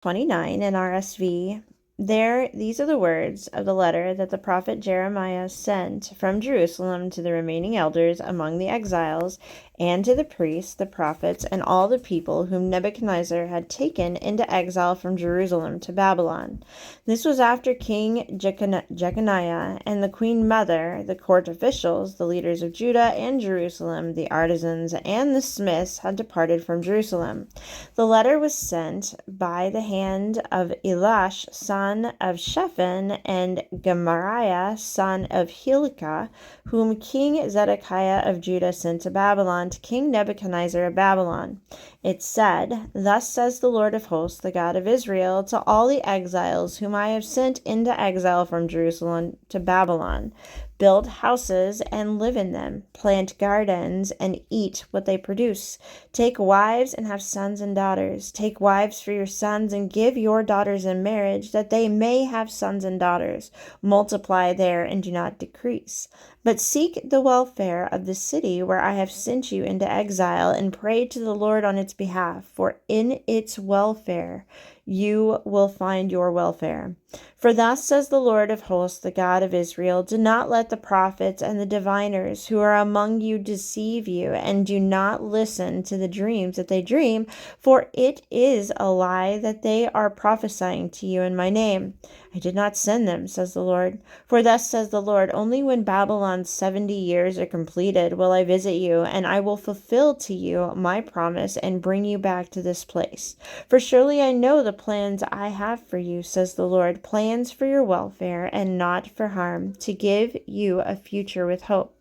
29 in MRSV. These are the words of the letter that the prophet Jeremiah sent from Jerusalem to the remaining elders among the exiles, and to the priests, the prophets, and all the people whom Nebuchadnezzar had taken into exile from Jerusalem to Babylon. This was after King Jeconiah and the queen mother, the court officials, the leaders of Judah and Jerusalem, the artisans, and the smiths had departed from Jerusalem. The letter was sent by the hand of Elash, son of Shaphan, and Gemariah, son of Hilkiah, whom King Zedekiah of Judah sent to Babylon, to King Nebuchadnezzar of Babylon. It said, "Thus says the Lord of hosts, the God of Israel, to all the exiles whom I have sent into exile from Jerusalem to Babylon. Build houses and live in them. Plant gardens and eat what they produce. Take wives and have sons and daughters. Take wives for your sons and give your daughters in marriage, that they may have sons and daughters. Multiply there and do not decrease. But seek the welfare of the city where I have sent you into exile, and pray to the Lord on its behalf, for in its welfare you will find your welfare. For thus says the Lord of hosts, the God of Israel, do not let the prophets and the diviners who are among you deceive you, and do not listen to the dreams that they dream, for it is a lie that they are prophesying to you in my name. I did not send them, says the Lord. For thus says the Lord, only when Babylon's 70 years are completed will I visit you, and I will fulfill to you my promise and bring you back to this place. For surely I know the plans I have for you, says the Lord, plans for your welfare and not for harm, to give you a future with hope.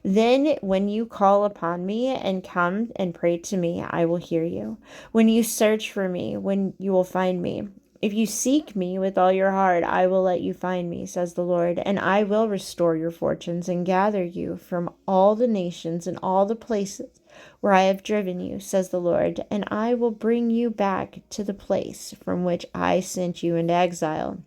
Then when you call upon me and come and pray to me, I will hear you. When you search for me, when you will find me. If you seek me with all your heart, I will let you find me, says the Lord, and I will restore your fortunes and gather you from all the nations and all the places where I have driven you, says the Lord, and I will bring you back to the place from which I sent you into exile.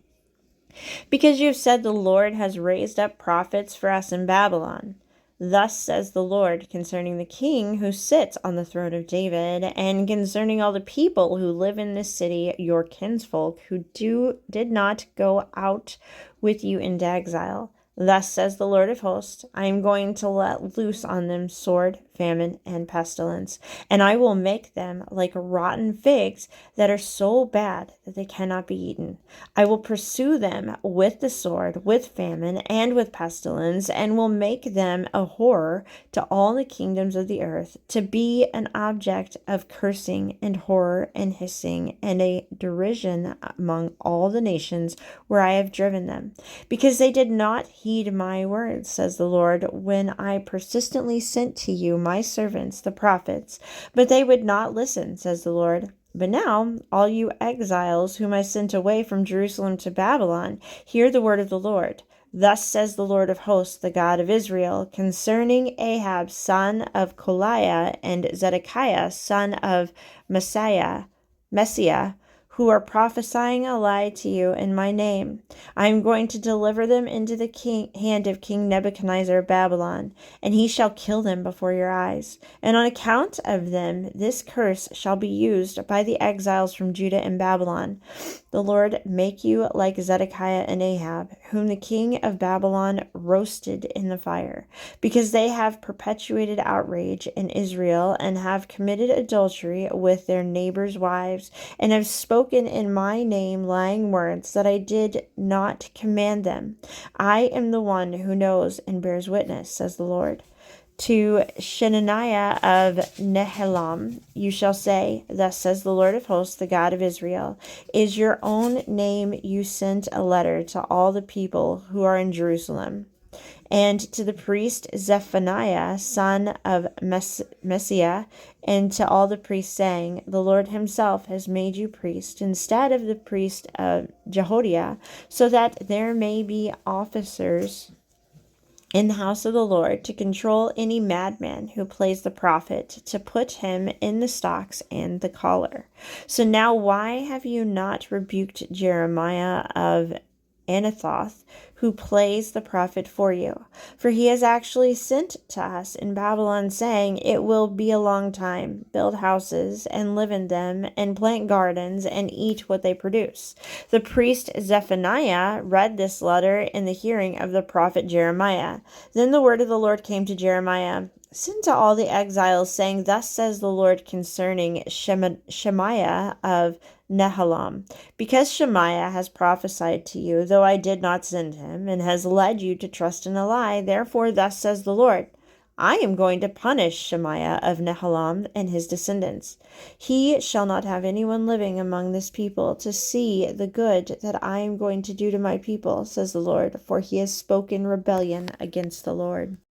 Because you have said the Lord has raised up prophets for us in Babylon. Thus says the Lord concerning the king who sits on the throne of David, and concerning all the people who live in this city, your kinsfolk, who did not go out with you into exile. Thus says the Lord of hosts, I am going to let loose on them sword, famine, and pestilence, and I will make them like rotten figs that are so bad that they cannot be eaten. I will pursue them with the sword, with famine, and with pestilence, and will make them a horror to all the kingdoms of the earth, to be an object of cursing and horror and hissing, and a derision among all the nations where I have driven them, because they did not heed my words, says the Lord, when I persistently sent to you my servants, the prophets, but they would not listen, says the Lord. But now, all you exiles whom I sent away from Jerusalem to Babylon, hear the word of the Lord. Thus says the Lord of hosts, the God of Israel, concerning Ahab, son of Koliah, and Zedekiah, son of Messiah, who are prophesying a lie to you in my name. I am going to deliver them into the hand of King Nebuchadnezzar of Babylon, and he shall kill them before your eyes. And on account of them, this curse shall be used by the exiles from Judah and Babylon. The Lord make you like Zedekiah and Ahab, whom the king of Babylon roasted in the fire, because they have perpetuated outrage in Israel, and have committed adultery with their neighbors' wives, and have spoken in my name lying words that I did not command them. I am the one who knows and bears witness, says the Lord. To Shenaniah of Nehelam you shall say, Thus says the Lord of hosts, the God of Israel, is your own name you sent a letter to all the people who are in Jerusalem. And to the priest Zephaniah, son of Messiah, and to all the priests, saying, The Lord himself has made you priest instead of the priest Jehoiada, so that there may be officers in the house of the Lord to control any madman who plays the prophet, to put him in the stocks and the collar. So now why have you not rebuked Jeremiah of Anathoth, who plays the prophet for you. For he has actually sent to us in Babylon, saying, It will be a long time. Build houses and live in them, and plant gardens and eat what they produce. The priest Zephaniah read this letter in the hearing of the prophet Jeremiah. Then the word of the Lord came to Jeremiah. Send to all the exiles, saying, Thus says the Lord concerning Shemaiah of Nehelam. Because Shemaiah has prophesied to you, though I did not send him, and has led you to trust in a lie, therefore thus says the Lord, I am going to punish Shemaiah of Nehelam and his descendants. He shall not have anyone living among this people to see the good that I am going to do to my people, says the Lord, for he has spoken rebellion against the Lord.